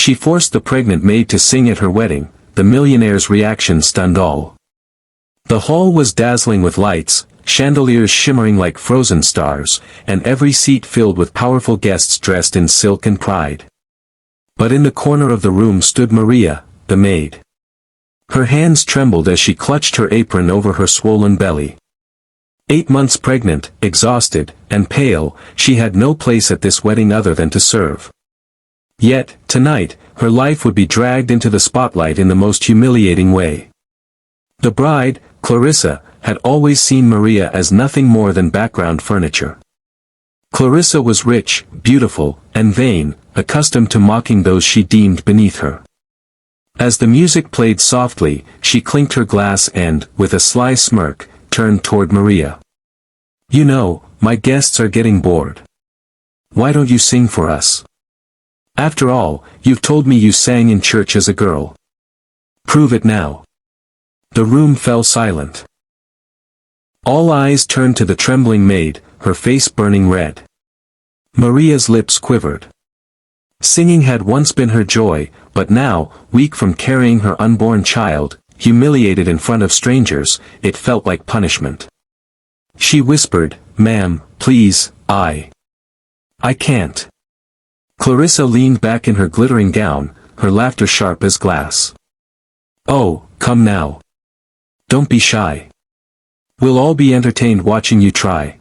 She forced the pregnant maid to sing at her wedding. The millionaire's reaction stunned all. The hall was dazzling with lights, chandeliers shimmering like frozen stars, and every seat filled with powerful guests dressed in silk and pride. But in the corner of the room stood Maria, the maid. Her hands trembled as she clutched her apron over her swollen belly. 8 months pregnant, exhausted, and pale, she had no place at this wedding other than to serve. Yet, tonight, her life would be dragged into the spotlight in the most humiliating way. The bride, Clarissa, had always seen Maria as nothing more than background furniture. Clarissa was rich, beautiful, and vain, accustomed to mocking those she deemed beneath her. As the music played softly, she clinked her glass and, with a sly smirk, turned toward Maria. "You know, my guests are getting bored. Why don't you sing for us? After all, you've told me you sang in church as a girl. Prove it now." The room fell silent. All eyes turned to the trembling maid, her face burning red. Maria's lips quivered. Singing had once been her joy, but now, weak from carrying her unborn child, humiliated in front of strangers, it felt like punishment. She whispered, "Ma'am, please, I can't." Clarissa leaned back in her glittering gown, her laughter sharp as glass. "Oh, come now. Don't be shy. We'll all be entertained watching you try."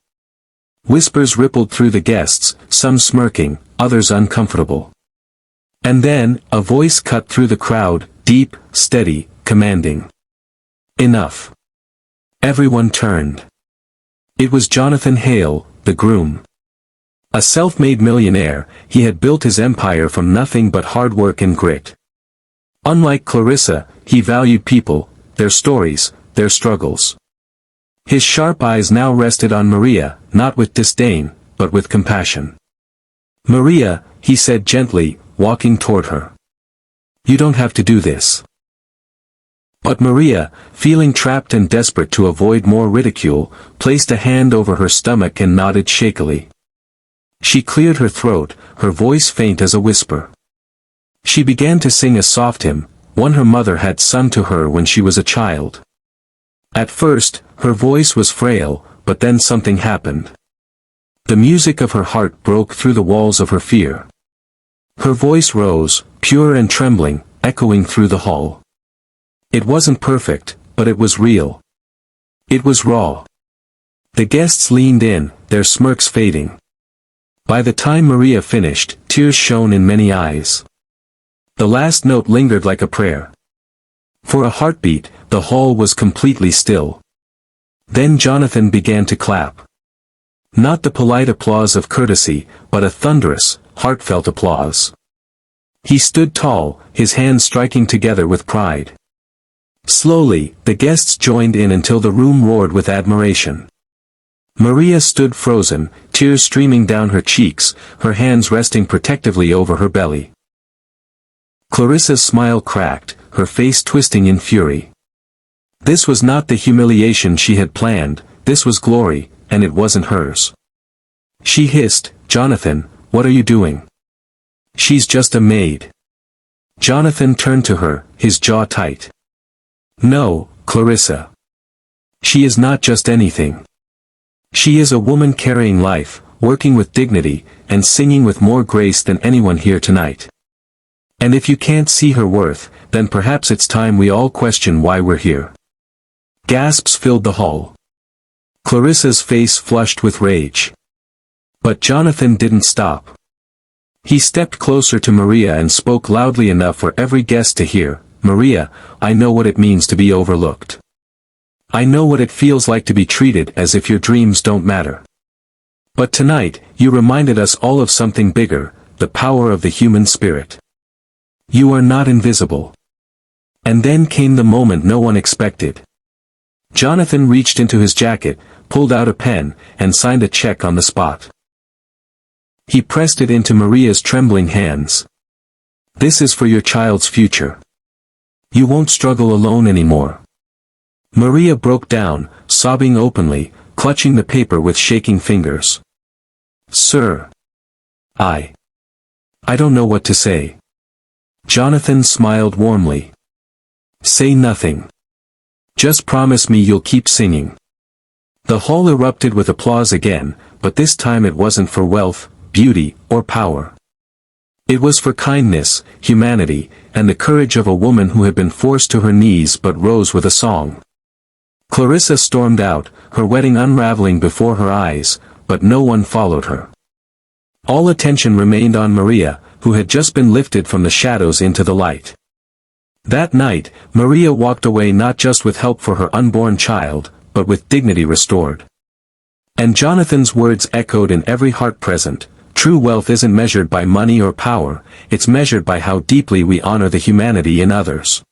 Whispers rippled through the guests, some smirking, others uncomfortable. And then, a voice cut through the crowd, deep, steady, commanding. "Enough." Everyone turned. It was Jonathan Hale, the groom. A self-made millionaire, he had built his empire from nothing but hard work and grit. Unlike Clarissa, he valued people, their stories, their struggles. His sharp eyes now rested on Maria, not with disdain, but with compassion. "Maria," he said gently, walking toward her. "You don't have to do this." But Maria, feeling trapped and desperate to avoid more ridicule, placed a hand over her stomach and nodded shakily. She cleared her throat, her voice faint as a whisper. She began to sing a soft hymn, one her mother had sung to her when she was a child. At first, her voice was frail, but then something happened. The music of her heart broke through the walls of her fear. Her voice rose, pure and trembling, echoing through the hall. It wasn't perfect, but it was real. It was raw. The guests leaned in, their smirks fading. By the time Maria finished, tears shone in many eyes. The last note lingered like a prayer. For a heartbeat, the hall was completely still. Then Jonathan began to clap. Not the polite applause of courtesy, but a thunderous, heartfelt applause. He stood tall, his hands striking together with pride. Slowly, the guests joined in until the room roared with admiration. Maria stood frozen, tears streaming down her cheeks, her hands resting protectively over her belly. Clarissa's smile cracked, her face twisting in fury. This was not the humiliation she had planned, this was glory, and it wasn't hers. She hissed, "Jonathan, what are you doing? She's just a maid." Jonathan turned to her, his jaw tight. "No, Clarissa. She is not just anything. She is a woman carrying life, working with dignity, and singing with more grace than anyone here tonight. And if you can't see her worth, then perhaps it's time we all question why we're here." Gasps filled the hall. Clarissa's face flushed with rage. But Jonathan didn't stop. He stepped closer to Maria and spoke loudly enough for every guest to hear, "Maria, I know what it means to be overlooked. I know what it feels like to be treated as if your dreams don't matter. But tonight, you reminded us all of something bigger, the power of the human spirit. You are not invisible." And then came the moment no one expected. Jonathan reached into his jacket, pulled out a pen, and signed a check on the spot. He pressed it into Maria's trembling hands. "This is for your child's future. You won't struggle alone anymore." Maria broke down, sobbing openly, clutching the paper with shaking fingers. "Sir. I don't know what to say. Jonathan smiled warmly. Say nothing. Just promise me you'll keep singing. The hall erupted with applause again, but this time it wasn't for wealth, beauty, or power. It was for kindness, humanity, and the courage of a woman who had been forced to her knees but rose with a song. Clarissa stormed out, her wedding unraveling before her eyes, but no one followed her. All attention remained on Maria, who had just been lifted from the shadows into the light. That night, Maria walked away not just with help for her unborn child, but with dignity restored. And Jonathan's words echoed in every heart present: true wealth isn't measured by money or power, it's measured by how deeply we honor the humanity in others.